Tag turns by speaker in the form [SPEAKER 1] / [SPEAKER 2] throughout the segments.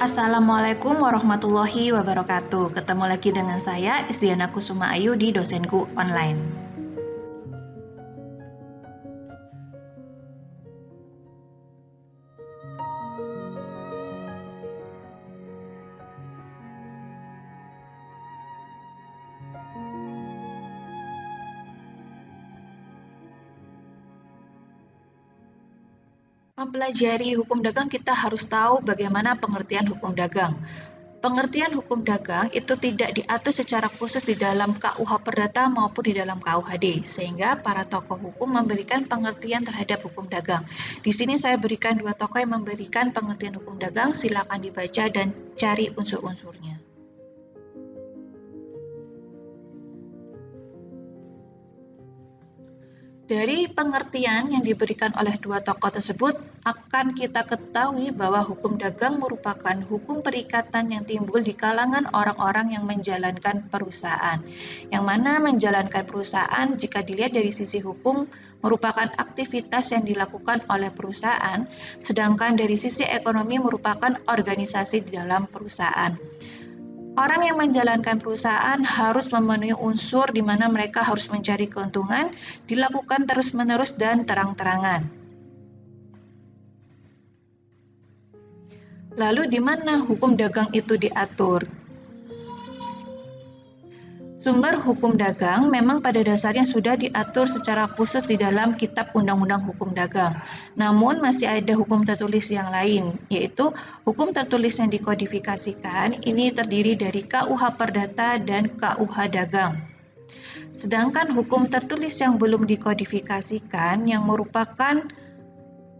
[SPEAKER 1] Assalamualaikum warahmatullahi wabarakatuh. Ketemu lagi dengan saya, Isdiana Kusuma Ayu di Dosenku Online. Mempelajari hukum dagang, kita harus tahu bagaimana pengertian hukum dagang. Pengertian hukum dagang itu tidak diatur secara khusus di dalam KUH Perdata maupun di dalam KUHD, sehingga para tokoh hukum memberikan pengertian terhadap hukum dagang. Di sini saya berikan dua tokoh yang memberikan pengertian hukum dagang, silakan dibaca dan cari unsur-unsurnya. Dari pengertian yang diberikan oleh dua tokoh tersebut, akan kita ketahui bahwa hukum dagang merupakan hukum perikatan yang timbul di kalangan orang-orang yang menjalankan perusahaan. Yang mana menjalankan perusahaan, jika dilihat dari sisi hukum, merupakan aktivitas yang dilakukan oleh perusahaan, sedangkan dari sisi ekonomi merupakan organisasi di dalam perusahaan. Orang yang menjalankan perusahaan harus memenuhi unsur di mana mereka harus mencari keuntungan, dilakukan terus-menerus dan terang-terangan. Lalu di mana hukum dagang itu diatur? Sumber hukum dagang memang pada dasarnya sudah diatur secara khusus di dalam Kitab Undang-Undang Hukum Dagang. Namun masih ada hukum tertulis yang lain, yaitu hukum tertulis yang dikodifikasikan ini terdiri dari KUH Perdata dan KUH Dagang. Sedangkan hukum tertulis yang belum dikodifikasikan yang merupakan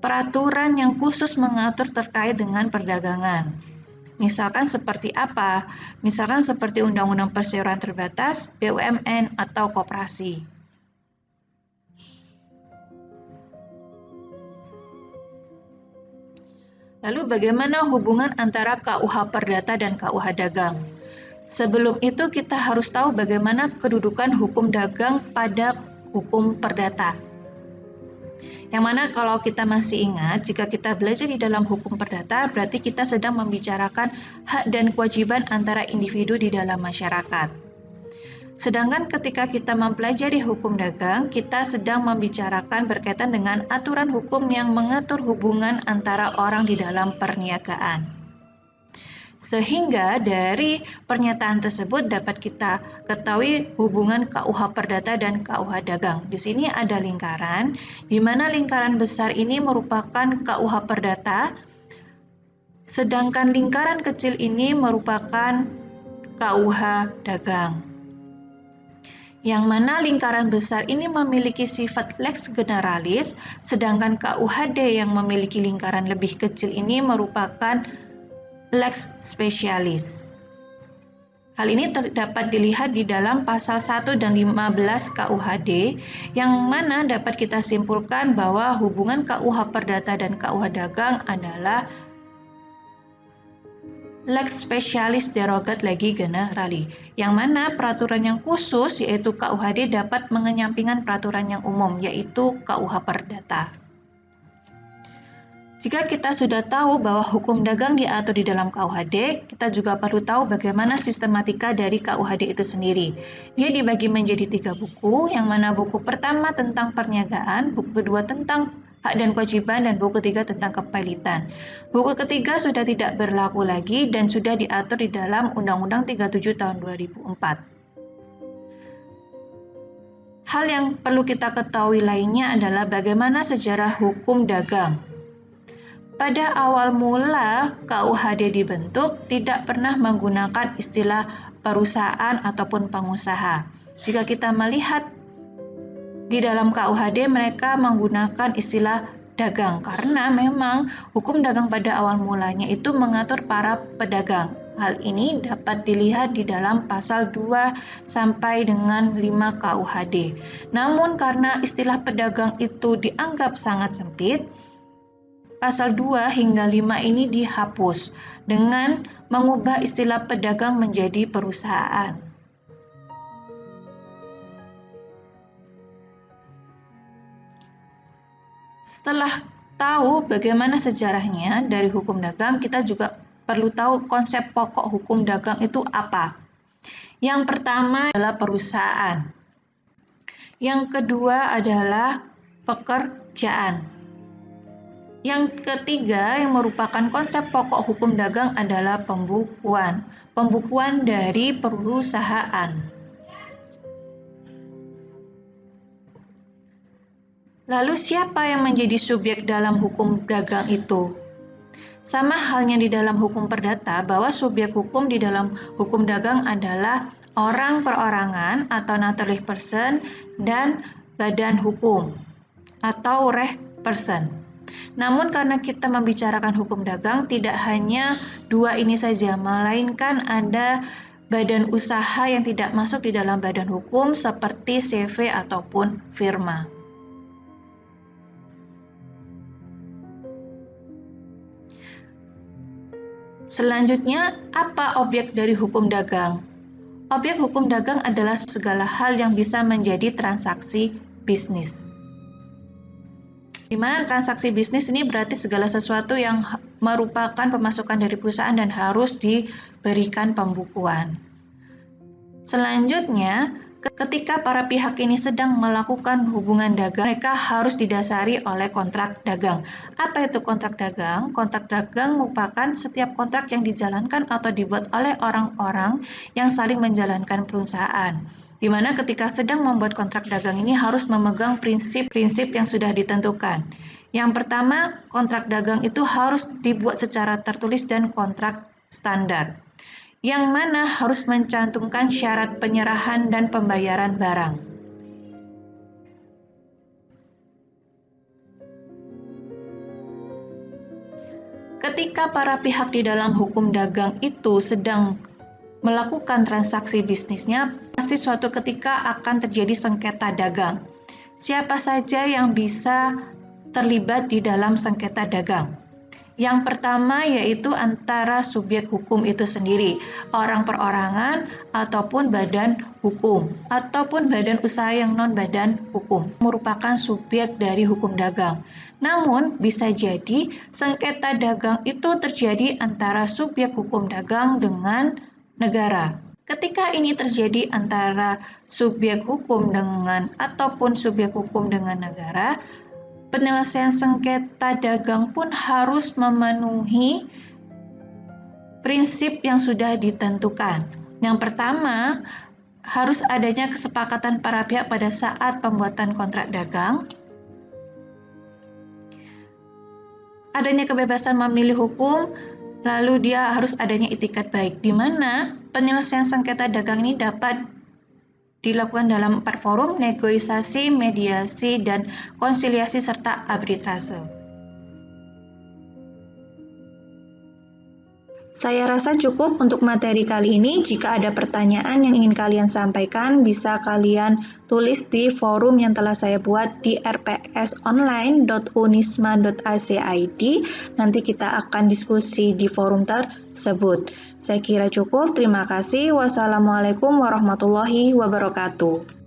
[SPEAKER 1] peraturan yang khusus mengatur terkait dengan perdagangan. Misalkan seperti apa? Misalkan seperti Undang-Undang Perseroan Terbatas, BUMN, atau koperasi. Lalu bagaimana hubungan antara KUH Perdata dan KUH Dagang? Sebelum itu kita harus tahu bagaimana kedudukan hukum dagang pada hukum perdata. Yang mana kalau kita masih ingat, jika kita belajar di dalam hukum perdata, berarti kita sedang membicarakan hak dan kewajiban antara individu di dalam masyarakat. Sedangkan ketika kita mempelajari hukum dagang, kita sedang membicarakan berkaitan dengan aturan hukum yang mengatur hubungan antara orang di dalam perniagaan. Sehingga dari pernyataan tersebut dapat kita ketahui hubungan KUH Perdata dan KUH Dagang. Di sini ada lingkaran, di mana lingkaran besar ini merupakan KUH Perdata, sedangkan lingkaran kecil ini merupakan KUH Dagang. Yang mana lingkaran besar ini memiliki sifat lex generalis, sedangkan KUHD yang memiliki lingkaran lebih kecil ini merupakan lex specialis. Hal ini dapat dilihat di dalam pasal 1 dan 15 KUHD, yang mana dapat kita simpulkan bahwa hubungan KUH Perdata dan KUH Dagang adalah lex specialis derogat legi generali, yang mana peraturan yang khusus yaitu KUHD dapat mengenyampingkan peraturan yang umum yaitu KUH Perdata. Jika kita sudah tahu bahwa hukum dagang diatur di dalam KUHD, kita juga perlu tahu bagaimana sistematika dari KUHD itu sendiri. Dia dibagi menjadi 3 buku, yang mana buku pertama tentang perniagaan, buku kedua tentang hak dan kewajiban, dan buku ketiga tentang kepelitan. Buku ketiga sudah tidak berlaku lagi dan sudah diatur di dalam Undang-Undang 37 tahun 2004. Hal yang perlu kita ketahui lainnya adalah bagaimana sejarah hukum dagang. Pada awal mula KUHD dibentuk tidak pernah menggunakan istilah perusahaan ataupun pengusaha. Jika kita melihat di dalam KUHD mereka menggunakan istilah dagang karena memang hukum dagang pada awal mulanya itu mengatur para pedagang. Hal ini dapat dilihat di dalam pasal 2 sampai dengan 5 KUHD. Namun karena istilah pedagang itu dianggap sangat sempit, pasal 2 hingga 5 ini dihapus dengan mengubah istilah pedagang menjadi perusahaan. Setelah tahu bagaimana sejarahnya dari hukum dagang, kita juga perlu tahu konsep pokok hukum dagang itu apa. Yang pertama adalah perusahaan. Yang kedua adalah pekerjaan. Yang ketiga yang merupakan konsep pokok hukum dagang adalah pembukuan. Pembukuan dari perusahaan. Lalu siapa yang menjadi subjek dalam hukum dagang itu? Sama halnya di dalam hukum perdata, bahwa subjek hukum di dalam hukum dagang adalah orang perorangan atau naturally person dan badan hukum atau reh person. Namun karena kita membicarakan hukum dagang, tidak hanya dua ini saja, melainkan ada badan usaha yang tidak masuk di dalam badan hukum seperti CV ataupun firma. Selanjutnya, apa objek dari hukum dagang? Objek hukum dagang adalah segala hal yang bisa menjadi transaksi bisnis. Di mana transaksi bisnis ini berarti segala sesuatu yang merupakan pemasukan dari perusahaan dan harus diberikan pembukuan. Selanjutnya, ketika para pihak ini sedang melakukan hubungan dagang, mereka harus didasari oleh kontrak dagang. Apa itu kontrak dagang? Kontrak dagang merupakan setiap kontrak yang dijalankan atau dibuat oleh orang-orang yang saling menjalankan perusahaan. Di mana ketika sedang membuat kontrak dagang ini harus memegang prinsip-prinsip yang sudah ditentukan. Yang pertama, kontrak dagang itu harus dibuat secara tertulis dan kontrak standar, yang mana harus mencantumkan syarat penyerahan dan pembayaran barang. Ketika para pihak di dalam hukum dagang itu sedang melakukan transaksi bisnisnya, pasti suatu ketika akan terjadi sengketa dagang. Siapa saja yang bisa terlibat di dalam sengketa dagang? Yang pertama yaitu antara subjek hukum itu sendiri, orang perorangan ataupun badan hukum, ataupun badan usaha yang non-badan hukum, merupakan subjek dari hukum dagang. Namun, bisa jadi sengketa dagang itu terjadi antara subjek hukum dagang dengan negara. Ketika ini terjadi antara subjek hukum ataupun subjek hukum dengan negara, penyelesaian sengketa dagang pun harus memenuhi prinsip yang sudah ditentukan. Yang pertama, harus adanya kesepakatan para pihak pada saat pembuatan kontrak dagang. Adanya kebebasan memilih hukum, lalu dia harus adanya itikat baik, di mana penyelesaian sengketa dagang ini dapat dilakukan dalam 4 forum: negosiasi, mediasi, dan konsiliasi, serta arbitrase. Saya rasa cukup untuk materi kali ini. Jika ada pertanyaan yang ingin kalian sampaikan, bisa kalian tulis di forum yang telah saya buat di rpsonline.unisma.ac.id. Nanti kita akan diskusi di forum tersebut. Saya kira cukup. Terima kasih. Wassalamualaikum warahmatullahi wabarakatuh.